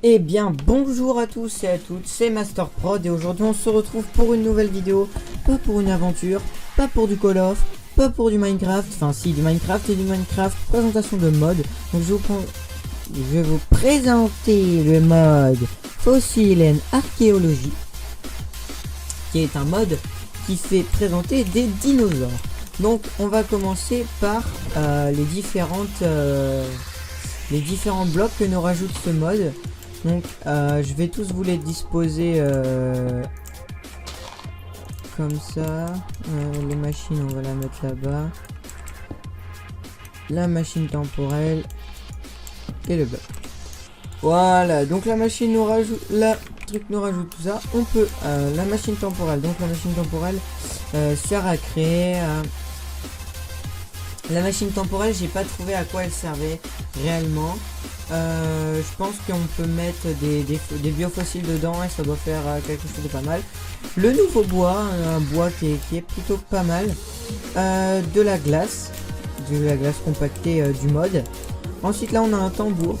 Eh bien bonjour à tous et à toutes, c'est MasterProd et aujourd'hui on se retrouve pour une nouvelle vidéo, pas pour une aventure, pas pour du Call of, pas pour du Minecraft, enfin si du Minecraft et du Minecraft, présentation de mode. Donc je vais vous présenter le mode Fossile and Archéologie, qui est un mode qui fait présenter des dinosaures. Donc on va commencer par les différents blocs que nous rajoute ce mode. Donc je vais tous vous les disposer comme ça. Les machines on va la mettre là-bas. La machine temporelle et le bloc. Voilà, donc la machine nous rajoute, nous rajoute tout ça. On peut la machine temporelle. Donc la machine temporelle sert à créer. La machine temporelle, j'ai pas trouvé à quoi elle servait réellement. Je pense qu'on peut mettre des biofossiles dedans et ça doit faire quelque chose de pas mal. Le nouveau bois, un bois qui est plutôt pas mal. De la glace compactée du mode. Ensuite là on a un tambour.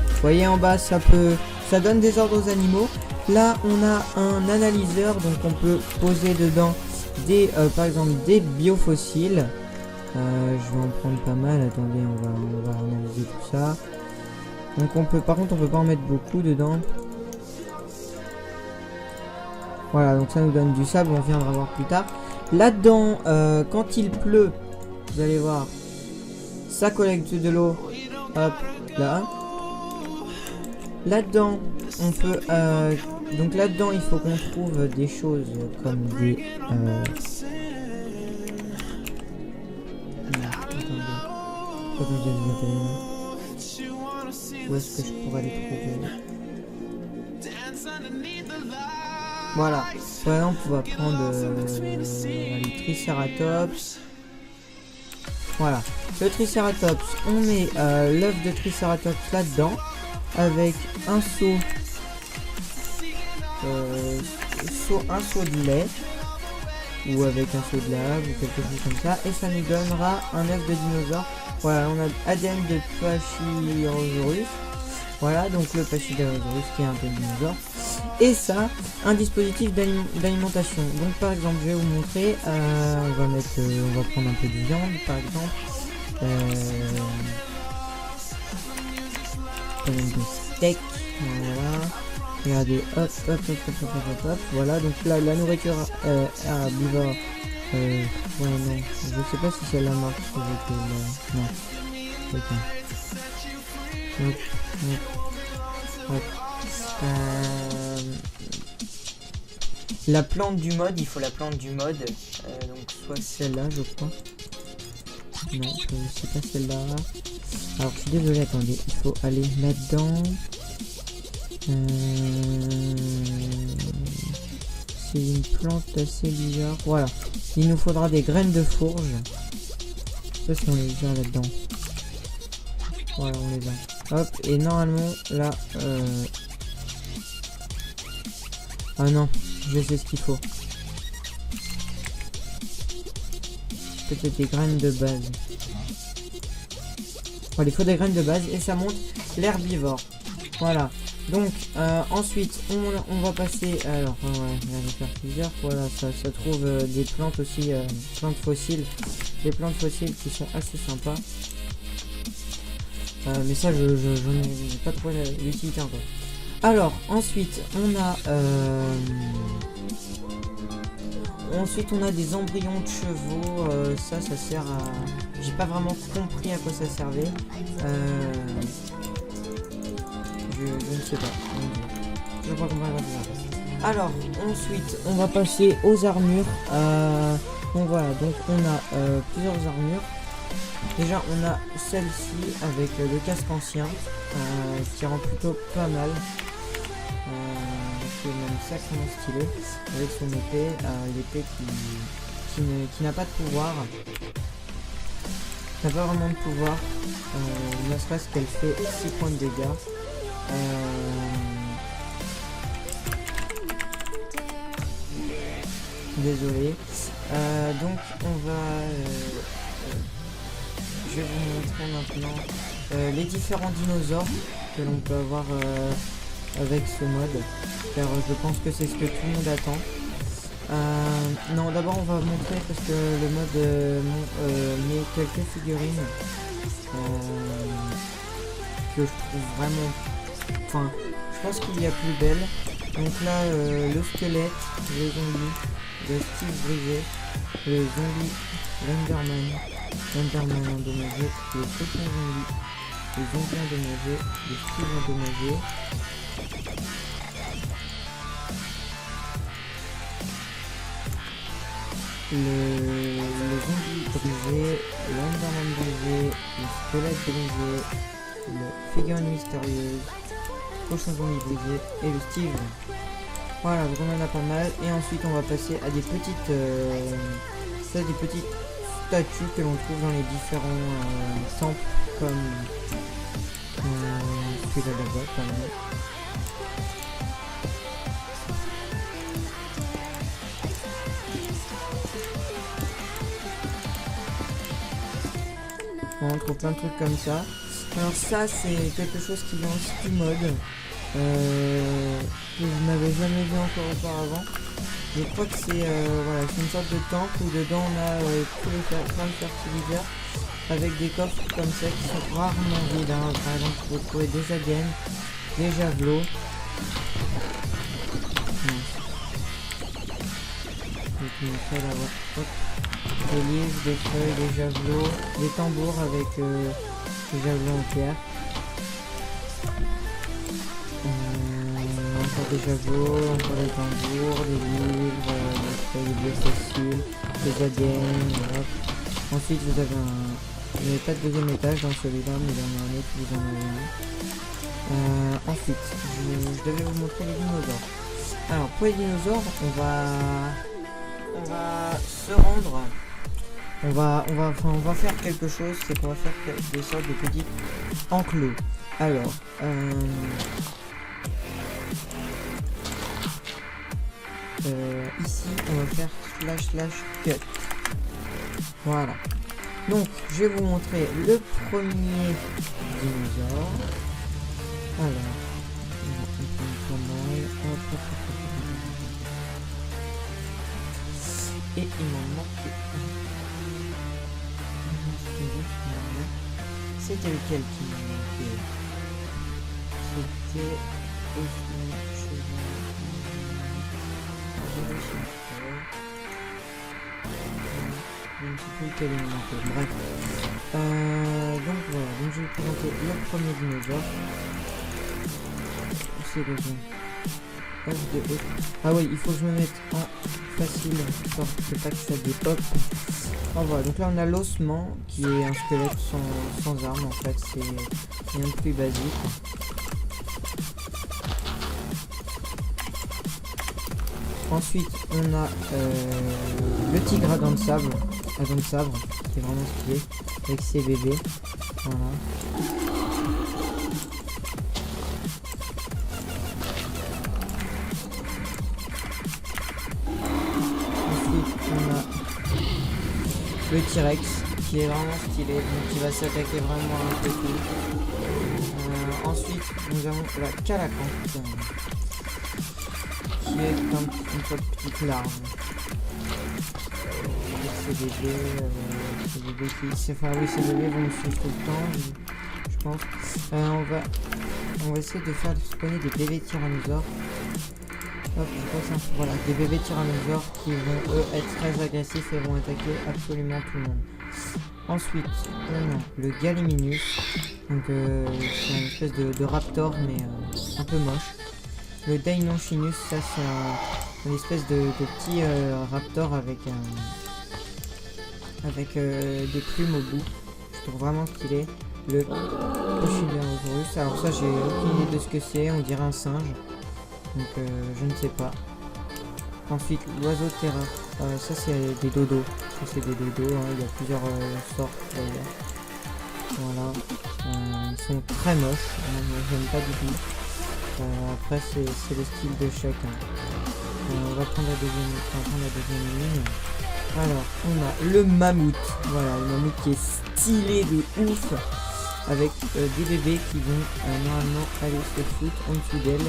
Vous voyez en bas, ça donne des ordres aux animaux. Là on a un analyseur, donc on peut poser dedans par exemple des biofossiles. Je vais en prendre pas mal. Attendez, on va analyser tout ça. Donc par contre on peut pas en mettre beaucoup dedans. Voilà, donc ça nous donne du sable, on viendra voir plus tard. Là-dedans, quand il pleut, vous allez voir, ça collecte de l'eau. Hop, là. Là-dedans, on peut donc là-dedans il faut qu'on trouve des choses comme des où est-ce que je pourrais les trouver? Voilà, par exemple on va prendre le Triceratops. Voilà, le Triceratops, on met l'œuf de Triceratops là-dedans avec un seau de lait ou avec un seau de lave ou quelque chose comme ça, et ça nous donnera un œuf de dinosaure. Voilà, on a ADN de Pachysaurus. Voilà, donc le Pachysaurus qui est un peu de dinosaure. Et ça, un dispositif d'alimentation. Donc par exemple, je vais vous montrer. On va prendre un peu de viande, par exemple. Des steaks. Voilà. Regardez, hop. Voilà, donc là, la nourriture herbivore. Ouais, non. Je sais pas si celle-là marche avec non. Ok. Hop. La plante du mode, il faut la plante du mode. Donc soit celle-là, je crois. Non, c'est pas celle-là. Alors je suis désolé, attendez, il faut aller là-dedans. C'est une plante assez bizarre. Voilà, il nous faudra des graines de fourge. Je sais pas si on les a là-dedans. Voilà, on les a. Hop, et normalement là ah non, je sais ce qu'il faut. Peut-être des graines de base. Voilà, il faut des graines de base et ça monte l'herbivore. Voilà. Donc ensuite on va passer. Alors ouais, là je vais faire plusieurs. Voilà, ça trouve des plantes aussi, plantes fossiles. Des plantes fossiles qui sont assez sympas. Mais ça je n'ai pas trop l'utilité encore. Alors ensuite on a des embryons de chevaux. Ça sert à... J'ai pas vraiment compris à quoi ça servait. Je ne sais pas. Je ne sais pas comment ça servait. Alors ensuite on va passer aux armures. Donc voilà, donc on a plusieurs armures. Déjà on a celle-ci avec le casque ancien qui rend plutôt pas mal, qui est même sacrément stylé avec son épée, l'épée qui n'a pas de pouvoir, n'a pas vraiment de pouvoir, ne serait-ce qu'elle fait 6 points de dégâts. Désolé. Donc on va... je vais vous montrer maintenant les différents dinosaures que l'on peut avoir avec ce mode, car je pense que c'est ce que tout le monde attend. Non, d'abord on va montrer parce que le mode met quelques figurines que je trouve vraiment... Enfin, je pense qu'il y a plus belle. Donc là, le squelette, le zombie, le Steve brisé, le zombie, l'Enderman endommagé, le second zombie, le zombie endommagé, le Steve endommagé. Le zombie brisé, l'Enderman brisé, le squelette brisé, le figurine mystérieuse, prochain zombie brisé et le Steve. Voilà, donc on en a pas mal. Et ensuite on va passer à des petites statues que l'on trouve dans les différents temples, comme celui-là là-bas, pas mal. On trouve plein de trucs comme ça. Alors ça c'est quelque chose qui vient aussi du mode. Que je n'avais jamais vu encore auparavant. Je crois que c'est voilà, une sorte de temple où dedans on a plein de fertiliseurs avec des coffres comme ça qui sont rarement vides. Hein. Par exemple, vous trouvez des againes, des javelots. Des livres, des feuilles, des javelots, des tambours avec des javelots en pierre. Encore des javelots, encore des tambours, des livres, des biofossiles, des againes, voilà. Ensuite vous avez il n'y a pas de deuxième étage dans celui-là, mais il y en a un autre, vous en avez un. Ensuite, je devais vous montrer les dinosaures. Alors pour les dinosaures, on va se rendre. On va faire quelque chose, c'est qu'on va faire des sortes de petits enclos. Alors, ici, on va faire // cut. Voilà. Donc, je vais vous montrer le premier dinosaure. Alors, et il m'en manque. C'était lequel qui m'a manqué? C'était je ne sais plus lequel il m'a manqué. Bref. Donc voilà, donc je vais vous présenter le premier dinosaure. C'est le bon. F2E. Ah oui, il faut que je me mette en facile, histoire que pas que ça dépop. Oh, voilà, donc là on a l'ossement qui est un squelette sans arme en fait, c'est rien de plus basique. Ensuite on a le tigre à dents de sabre, qui est vraiment stylé, avec ses bébés. Voilà. Le T-Rex qui est vraiment stylé, donc il va s'attaquer vraiment un peu tout. Ensuite nous avons la Calacante qui est une petite larve. Ces bébés qui... ces bébés vont me suivre tout le temps, je pense. On va essayer de faire spawner des bébés tyrannosaures. Hop, je passe voilà, des bébés tyrannosaures qui vont eux être très agressifs et vont attaquer absolument tout le monde. Ensuite, on a le Gallimimus, donc c'est une espèce de raptor mais un peu moche. Le Deinonychus, ça c'est une espèce de petit raptor avec des plumes au bout. Je trouve vraiment stylé. Le Ophiosaurus, alors ça j'ai aucune idée de ce que c'est, on dirait un singe. Donc je ne sais pas. Ensuite l'oiseau de terrain, ça c'est des dodos. Ça c'est des dodos, hein. Il y a plusieurs sortes d'ailleurs. Voilà. Ils sont très moches, j'aime pas du tout. Après c'est le style de chacun. On va prendre la deuxième ligne. Alors, on a le mammouth. Voilà, le mammouth qui est stylé de ouf. Avec des bébés qui vont normalement aller se foutre en dessous d'elle.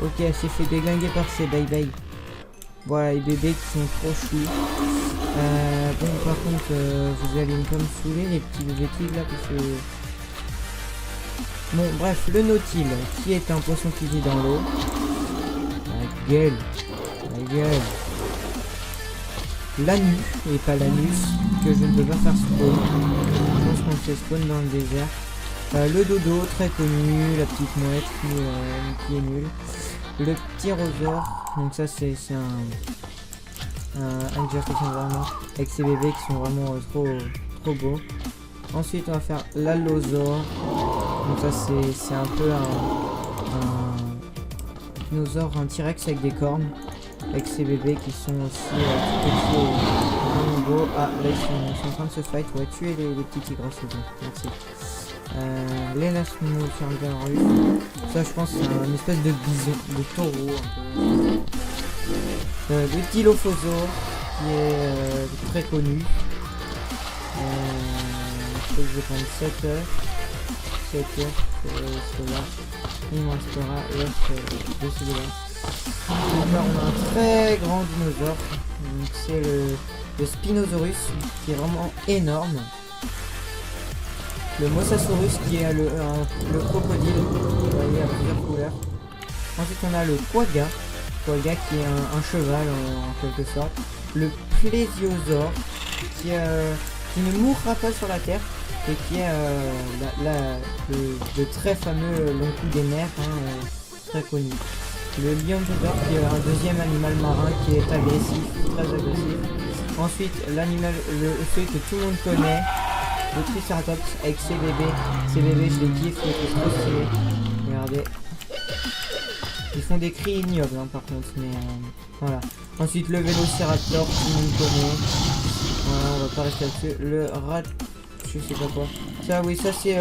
Ok, elle s'est fait déglinguer par ses bye-bye. Voilà, les bébés qui sont trop choux. Bon, par contre, vous allez me comme saouler les petits bébés tigres là, parce que... Bon, bref, le nautile, qui est un poisson qui vit dans l'eau. La gueule. La gueule. L'anu, et pas l'anus, que je ne peux pas faire spawn. Je pense qu'on fait spawn dans le désert. Le dodo, très connu, la petite mouette qui est nulle. Le petit rosaure, donc ça c'est un exercice vraiment avec ses bébés qui sont vraiment trop beaux. Ensuite on va faire l'allosaure, donc ça c'est un peu un dinosaure, un T-Rex avec des cornes, avec ses bébés qui sont aussi tout petits et vraiment beaux. Ah là ils sont en train de se fight, on va tuer les petits tigres, c'est bon, merci. L'élasmosaurus, ça je pense c'est une espèce de bison, de taureau un peu. Le dilophosaure qui est très connu. Je pense que je vais prendre 7 heures. 7 heures, cela. Il me restera l'autre de celui-là. Donc là on a un très grand dinosaure. C'est le Spinosaurus qui est vraiment énorme. Le Mosasaurus qui est le crocodile, vous voyez, à plusieurs couleurs. Ensuite on a le quagga qui est un cheval en quelque sorte. Le plésiosaure qui ne mourra pas sur la terre et qui est le très fameux long cou des mers, très connu. Le liontosaure qui est un deuxième animal marin qui est agressif, très agressif. Ensuite celui que tout le monde connaît, le Triceratops avec ses bébés. Ces bébés, je les kiffe, c'est trop stylé. Regardez. Ils font des cris ignobles, par contre, mais voilà. Ensuite, le Vélociraptor, tout le monde connaît. Voilà, on va pas rester là-dessus. Le rat, je sais pas quoi. Ça, oui, ça c'est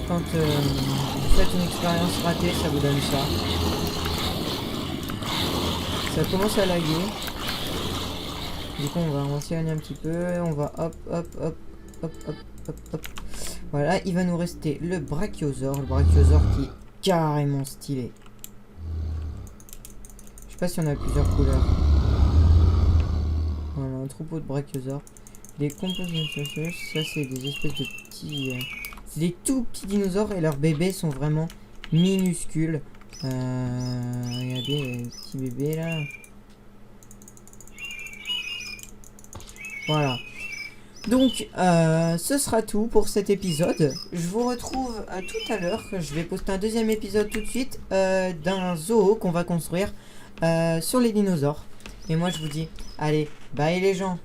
quand vous faites une expérience ratée, ça vous donne ça. Ça commence à laguer. Du coup, on va s'éloigner un petit peu. On va hop. Voilà, il va nous rester le brachiosaure qui est carrément stylé. Je sais pas si on a plusieurs couleurs. Voilà, un troupeau de brachiosaures. Les compositeurs, ça c'est des espèces de petits... c'est des tout petits dinosaures et leurs bébés sont vraiment minuscules. Regardez les petits bébés là. Voilà. Donc, ce sera tout pour cet épisode. Je vous retrouve tout à l'heure. Je vais poster un deuxième épisode tout de suite d'un zoo qu'on va construire sur les dinosaures. Et moi, je vous dis, allez, bye les gens.